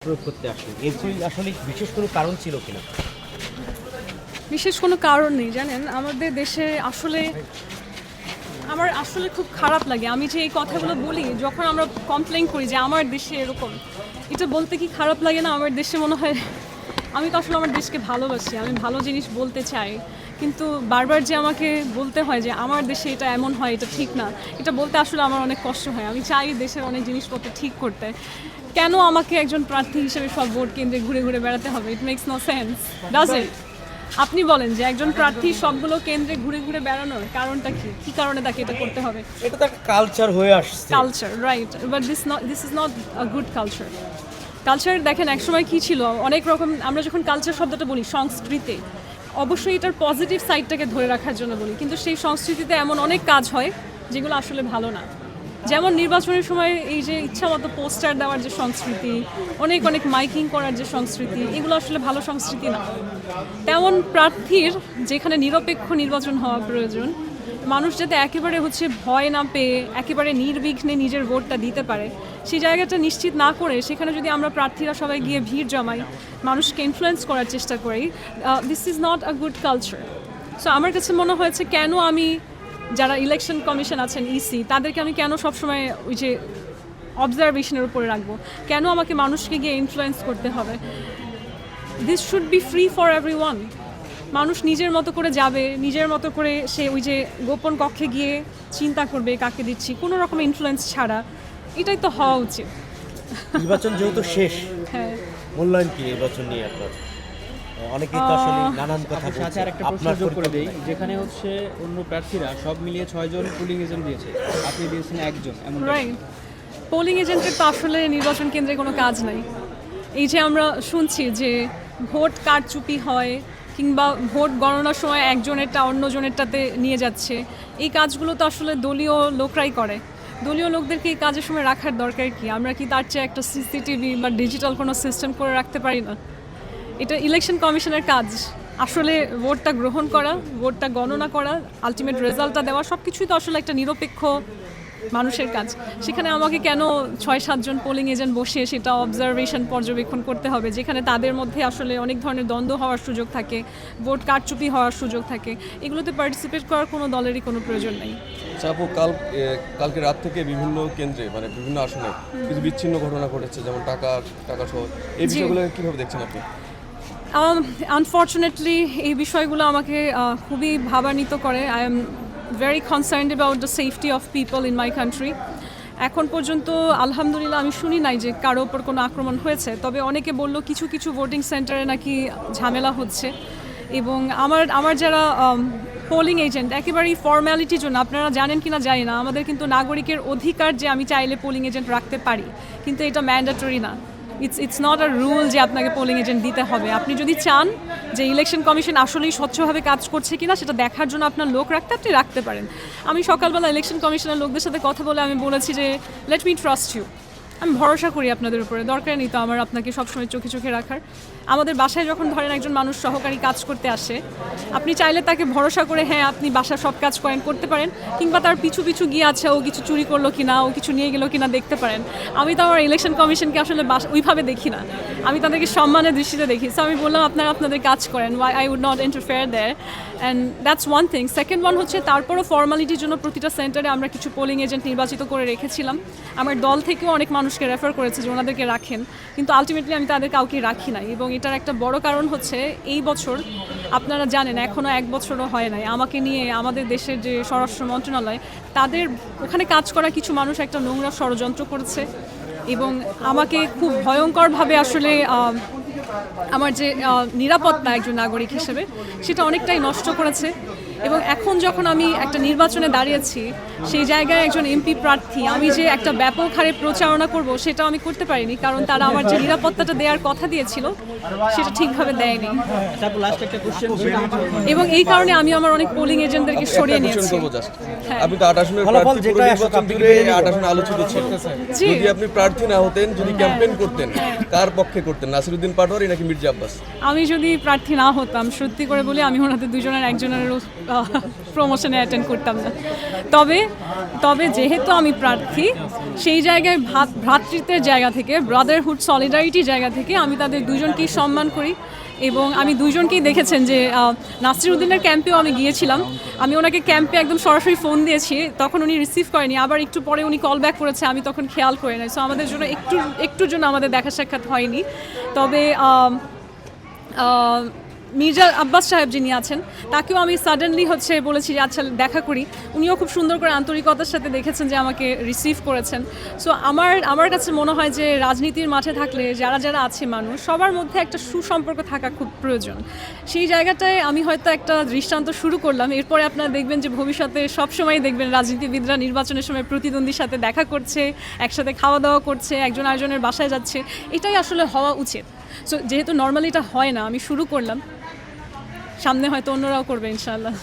প্রয়োগ করতে আসলেন এর কি আসলে বিশেষ কোনো কারণ ছিল কিনা? বিশেষ কোনো কারণ নেই জানেন, আমাদের দেশে আমার আসলে খুব খারাপ লাগে। আমি যে এই কথাগুলো বলি, যখন আমরা কমপ্লেন করি যে আমার দেশে এরকম, এটা বলতে কি খারাপ লাগে না? আমার দেশে মনে হয় আমি তো আসলে আমার দেশকে ভালোবাসি, আমি ভালো জিনিস বলতে চাই, কিন্তু বারবার যে আমাকে বলতে হয় যে আমার দেশে এটা এমন হয়, এটা ঠিক না, এটা বলতে আসলে আমার অনেক কষ্ট হয়। আমি চাই দেশের অনেক জিনিসপত্র ঠিক করতে। কেন আমাকে একজন প্রার্থী হিসেবে সব ভোট কেন্দ্রে ঘুরে ঘুরে বেড়াতে হবে? It makes no sense, does it? আপনি বলেন যে একজন প্রার্থী সবগুলো কেন্দ্রে ঘুরে ঘুরে বেড়ানোর কারণটা কি? কি কারণে তাকে এটা করতে হবে? এটা তো একটা কালচার হয়ে আসছে। Culture, right, but this is not a good culture. Culture দেখেন একসময় কি ছিল, অনেক রকম। আমরা যখন কালচার শব্দটা বলি সংস্কৃতি, অবশ্যই এটার পজিটিভ সাইডটাকে ধরে রাখার জন্য বলি, কিন্তু সেই সংস্কৃতিতে এমন অনেক কাজ হয় যেগুলো আসলে ভালো না। যেমন নির্বাচনের সময় এই যে ইচ্ছামতো পোস্টার দেওয়ার যে সংস্কৃতি, অনেক অনেক মাইকিং করার যে সংস্কৃতি, এগুলো আসলে ভালো সংস্কৃতি না। তেমন প্রার্থীর যেখানে নিরপেক্ষ নির্বাচন হওয়া প্রয়োজন, মানুষ যাতে একেবারে ভয় না পেয়ে একেবারে নির্বিঘ্নে নিজের ভোটটা দিতে পারে, সেই জায়গাটা নিশ্চিত না করে সেখানে যদি আমরা প্রার্থীরা সবাই গিয়ে ভিড় জমাই, মানুষকে ইনফ্লুয়েন্স করার চেষ্টা করি, this is not a good culture. So আমার কাছে মনে হয়েছে কেন আমি, যারা ইলেকশন কমিশন আছেন, ইসি, তাদেরকে আমি কেন সবসময় ওই যে অবজারভেশনের উপরে রাখবো? কেন আমাকে মানুষকে গিয়ে ইনফ্লুয়েন্স করতে হবে? This should be free for everyone. মানুষ নিজের মতো করে যাবে, নিজের মতো করে সে ওই যে গোপন কক্ষে গিয়ে চিন্তা করবে কাকে দিচ্ছি, কোনো রকম ইনফ্লুয়েন্স ছাড়া। এটাই তো হওয়া উচিত। নির্বাচন যেহেতু শেষ, হ্যাঁ, মূল্যায়ন কি নির্বাচন নিয়ে আপনার? অনেকেই তো আসলে নানান কথা সাথে বলছে। আরেকটা প্রশ্ন যোগ করে দেই, যেখানে অন্য প্রার্থীরা সব মিলিয়ে 6 জন পুলিং এজেন্ট দিয়েছে, আপনি দিয়েছেন একজন, এমন রাইট। পোলিং এজেন্টের তো আসলে নির্বাচন কেন্দ্রে কোনো কাজ নাই। এই যে আমরা শুনছি যে ভোট কারচুপি হয়, কিংবা ভোট গণনার সময় একজনেরটা অন্যজনেরটাতে নিয়ে যাচ্ছে, এই কাজগুলো তো আসলে দলীয় লোকরাই করে। দলীয় লোকদেরকে এই কাজের সময় রাখার দরকার কি? আমরা কি তার চেয়ে একটা সিসিটিভি বা ডিজিটাল কোনো সিস্টেম করে রাখতে পারি না? এটা ইলেকশন কমিশনের কাজ, আসলে ভোটটা গ্রহণ করা, ভোটটা গণনা করা, আলটিমেট রেজাল্টটা দেওয়া, সব কিছুই তো আসলে একটা নিরপেক্ষ মানুষের কাজ। সেখানে আমাকে কেন 6-7 জন পোলিং এজেন্ট বসে সেটা অবজারভেশন, পর্যবেক্ষণ করতে হবে, যেখানে তাদের মধ্যে আসলে অনেক ধরনের দ্বন্দ্ব হওয়ার সুযোগ থাকে, ভোট কারচুপি হওয়ার সুযোগ থাকে? এগুলোতে পার্টিসিপেট করার কোনো দলেরই কোনো প্রয়োজন নেই। আপু, কালকে রাত থেকে বিভিন্ন কেন্দ্রে মানে বিভিন্ন আসনে কিছু বিচ্ছিন্ন ঘটনা ঘটেছে, যেমন টাকা সহ, এই বিষয়গুলো কিভাবে দেখছেন আপনি? আনফর্চুনেটলি এই বিষয়গুলো আমাকে খুবই ভাবান্বিত করে। I am very concerned about the safety of people in my country. এখন পর্যন্ত আলহামদুলিল্লাহ আমি শুনি নাই যে কারো ওপর কোনো আক্রমণ হয়েছে, তবে অনেকে বলল কিছু কিছু ভোটিং সেন্টারে নাকি ঝামেলা হচ্ছে। এবং আমার যারা পোলিং এজেন্ট, একেবারেই ফর্ম্যালিটির জন্য, আপনারা জানেন কি না জানি না, আমাদের কিন্তু নাগরিকের অধিকার যে আমি চাইলে পোলিং এজেন্ট রাখতে পারি, কিন্তু এটা ম্যান্ডেটরি না। ইটস নট আ রুল যে আপনাকে পোলিং এজেন্ট দিতে হবে। আপনি যদি চান যে ইলেকশন কমিশন আসলেই স্বচ্ছভাবে কাজ করছে কিনা সেটা দেখার জন্য আপনার লোক রাখতে, আপনি রাখতে পারেন। আমি সকালবেলা ইলেকশন কমিশনের লোকদের সাথে কথা বলে আমি বলেছি যে লেট মি ট্রাস্ট ইউ, আমি ভরসা করি আপনাদের উপরে, দরকার নেই তো আমার আপনাকে সবসময় চোখে চোখে রাখার। আমাদের বাসায় যখন ধরেন একজন মানুষ সহকারী কাজ করতে আসে, আপনি চাইলে তাকে ভরসা করে হ্যাঁ আপনি বাসার সব কাজ করতে পারেন, কিংবা তার পিছু পিছু গিয়ে আছে ও কিছু চুরি করলো কিনা, ও কিছু নিয়ে গেলো কিনা দেখতে পারেন। আমি তো আমার ইলেকশন কমিশনকে আসলে ওইভাবে দেখি না, আমি তাদেরকে সম্মানের দৃষ্টিতে দেখি। সো আমি বললাম আপনারা আপনাদের কাজ করেন, why I would not interfere there, and that's one thing. Second one হচ্ছে, তারপরও ফর্মালিটির জন্য প্রতিটা সেন্টারে আমরা কিছু পোলিং এজেন্ট নির্বাচিত করে রেখেছিলাম। আমার দল থেকেও অনেক মানুষকে রেফার করেছে যে ওনাদেরকে রাখেন, কিন্তু আলটিমেটলি আমি তাদের কাউকে রাখি নাই। এবং এটার একটা বড় কারণ হচ্ছে এই বছর আপনারা জানেন এখনও 1 বছরও হয় নাই আমাকে নিয়ে আমাদের দেশের যে স্বরাষ্ট্র মন্ত্রণালয়, তাদের ওখানে কাজ করা কিছু মানুষ একটা নোংরা ষড়যন্ত্র করেছে এবং আমাকে খুব ভয়ঙ্করভাবে আসলে আমার যে নিরাপত্তা একজন নাগরিক হিসেবে সেটা অনেকটাই নষ্ট করেছে। এবং এখন যখন আমি একটা নির্বাচনে দাঁড়িয়েছি, সেই জায়গায় একজন এমপি প্রার্থী, আমি যে একটা ব্যাপক হারে প্রচারণা করব সেটাও আমি করতে পারিনি, কারণ তারা আমার যে নিরাপত্তাটা দেওয়ার কথা দিয়েছিল সেটা ঠিকভাবে দেয়নি। এবং এই কারণে আমি আমার অনেক পোলিং এজেন্টদেরকে সরিয়ে নিয়েছি। আপনি তো 8 আসনের প্রার্থী, পুরো নির্বাচন জুড়ে 8 আসন আলোচিত ছিল। যদি আপনি প্রার্থী না হতেন, যদি ক্যাম্পেইন করতেন, কার পক্ষে করতেন, নাসিরউদ্দিন পাটোয়ারি নাকি মির্জা আব্বাস? আমি যদি প্রার্থী না হতাম, সত্যি করে বলি আমি ওনাদের দুজনের একজনের প্রমোশনে অ্যাটেন্ড করতাম না। তবে যেহেতু আমি প্রার্থী, সেই জায়গায় ভ্রাতৃত্বের জায়গা থেকে, ব্রাদারহুড সলিডারিটির জায়গা থেকে আমি তাদের দুজনকেই সম্মান করি। এবং আমি দুজনকেই দেখেছেন যে নাসির উদ্দিনের ক্যাম্পেও আমি গিয়েছিলাম, আমি ওনাকে ক্যাম্পে একদম সরাসরি ফোন দিয়েছি, তখন উনি রিসিভ করেনি, আবার একটু পরে উনি কল ব্যাক করেছে, আমি তখন খেয়াল করে নাই। সো আমাদের জন্য একটুর জন্য আমাদের দেখা সাক্ষাৎ হয়নি। তবে মির্জা আব্বাস সাহেব যিনি আছেন, তাকেও আমি সাডেনলি বলেছি যে আচ্ছা দেখা করি। উনিও খুব সুন্দর করে আন্তরিকতার সাথে দেখেছেন যে আমাকে রিসিভ করেছেন। সো আমার কাছে মনে হয় যে রাজনীতির মাঠে থাকলে যারা আছে মানুষ, সবার মধ্যে একটা সুসম্পর্ক থাকা খুব প্রয়োজন। সেই জায়গাটায় আমি হয়তো একটা দৃষ্টান্ত শুরু করলাম, এরপরে আপনারা দেখবেন যে ভবিষ্যতে সবসময় দেখবেন রাজনীতিবিদরা নির্বাচনের সময় প্রতিদ্বন্দ্বীর সাথে দেখা করছে, একসাথে খাওয়া দাওয়া করছে, একজন আরেকজনের বাসায় যাচ্ছে। এটাই আসলে হওয়া উচিত। সো যেহেতু নর্মালি এটা হয় না, আমি শুরু করলাম, সামনে হয়তো অন্যরাও করবে ইনশাআল্লাহ।